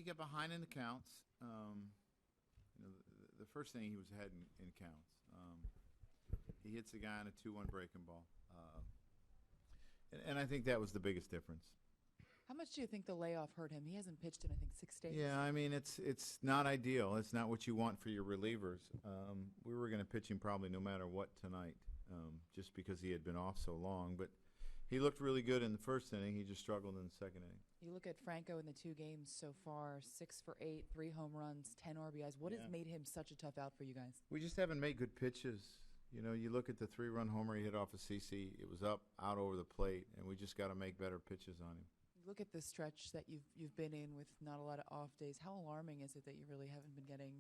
got behind in the counts. The first thing he was ahead in counts. He hits a guy on a 2-1 breaking ball. And I think that was the biggest difference. How much do you think the layoff hurt him? He hasn't pitched in, I think, 6 days. Yeah, I mean, it's not ideal. It's not what you want for your relievers. We were going to pitch him probably no matter what tonight, just because he had been off so long. But he looked really good in the first inning. He just struggled in the second inning. You look at Franco in the 2 games so far, 6 for 8, 3 home runs, 10 RBIs. What has made him such a tough out for you guys? We just haven't made good pitches. You know, you look at the 3-run homer he hit off of CC. It was up, out over the plate, and we just got to make better pitches on him. Look at the stretch that you've been in with not a lot of off days. How alarming is it that you really haven't been getting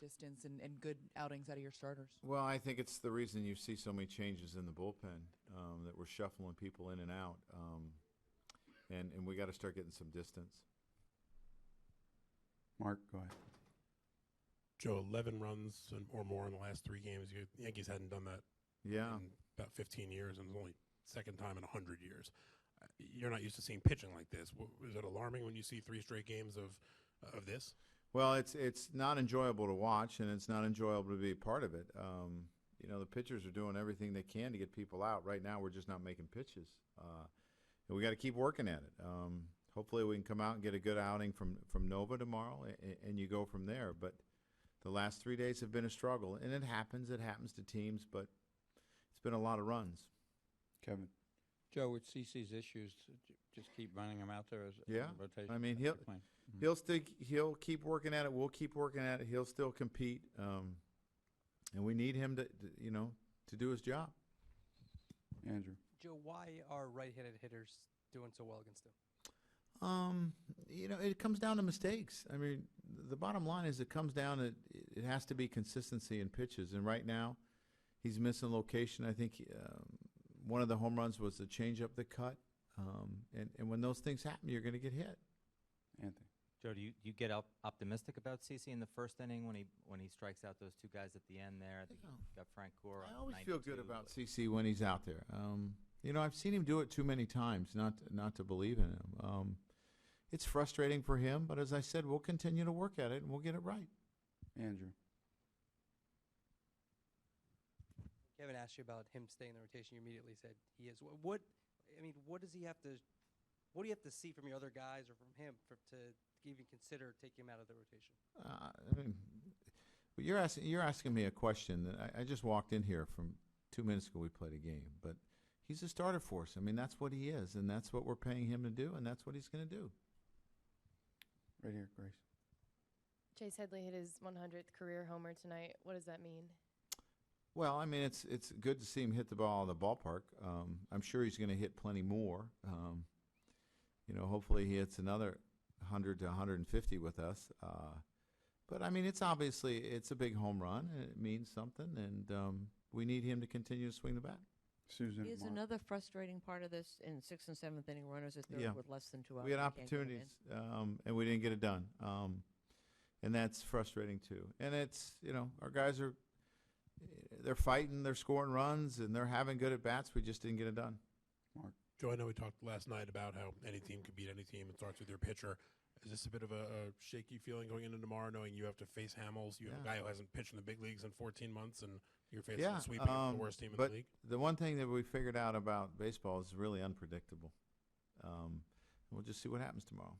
distance and good outings out of your starters? Well, I think it's the reason you see so many changes in the bullpen, that we're shuffling people in and out, and we got to start getting some distance. Mark, go ahead. Joe, 11 runs or more in the last 3 games. The Yankees hadn't done that in about 15 years, and it was only second time in 100 years. You're not used to seeing pitching like this. Is it alarming when you see 3 straight games of this? Well, it's not enjoyable to watch, and it's not enjoyable to be a part of it. You know, the pitchers are doing everything they can to get people out. Right now, we're just not making pitches, and we got to keep working at it. Hopefully, we can come out and get a good outing from Nova tomorrow, and you go from there. But the last 3 days have been a struggle, and it happens. It happens to teams, but it's been a lot of runs. Kevin. Joe, with CC's issues, just keep running him out there as a rotation. I mean, he'll keep working at it. We'll keep working at it. He'll still compete, and we need him to do his job. Andrew. Joe, why are right-handed hitters doing so well against him? You know, it comes down to mistakes. I mean, the bottom line is it comes down to it has to be consistency in pitches, and right now, he's missing location. I think. One of the home runs was the changeup that cut, and when those things happen, you're going to get hit. Anthony. Joe, do you get optimistic about CC in the first inning when he strikes out those 2 guys at the end there? I think he got Frank Gore. I always feel good about CC when he's out there. You know, I've seen him do it too many times not to believe in him. It's frustrating for him, but as I said, we'll continue to work at it, and we'll get it right. Andrew. Kevin asked you about him staying in the rotation. You immediately said he is. What does he have to? What do you have to see from your other guys or from him to even consider taking him out of the rotation? I mean, you're asking me a question that I just walked in here from 2 minutes ago. We played a game, but he's a starter for us. I mean, that's what he is, and that's what we're paying him to do, and that's what he's going to do. Right here, Grace. Chase Headley hit his 100th career homer tonight. What does that mean? Well, I mean, it's good to see him hit the ball in the ballpark. I'm sure he's going to hit plenty more. You know, hopefully he hits another 100 to 150 with us. But, I mean, it's a big home run, and it means something, and we need him to continue to swing the bat. Susan. Is another frustrating part of this in 6th and 7th inning runners at third with less than 2 hours? We had opportunities, and we didn't get it done. And that's frustrating, too. And it's, you know, our guys they're fighting, they're scoring runs, and they're having good at-bats. We just didn't get it done. Mark. Joe, I know we talked last night about how any team can beat any team. It starts with your pitcher. Is this a bit of a shaky feeling going into tomorrow, knowing you have to face Hamels? You have a guy who hasn't pitched in the big leagues in 14 months, and you're facing a sweeping of the worst team in the league? But the one thing that we figured out about baseball is really unpredictable. We'll just see what happens tomorrow.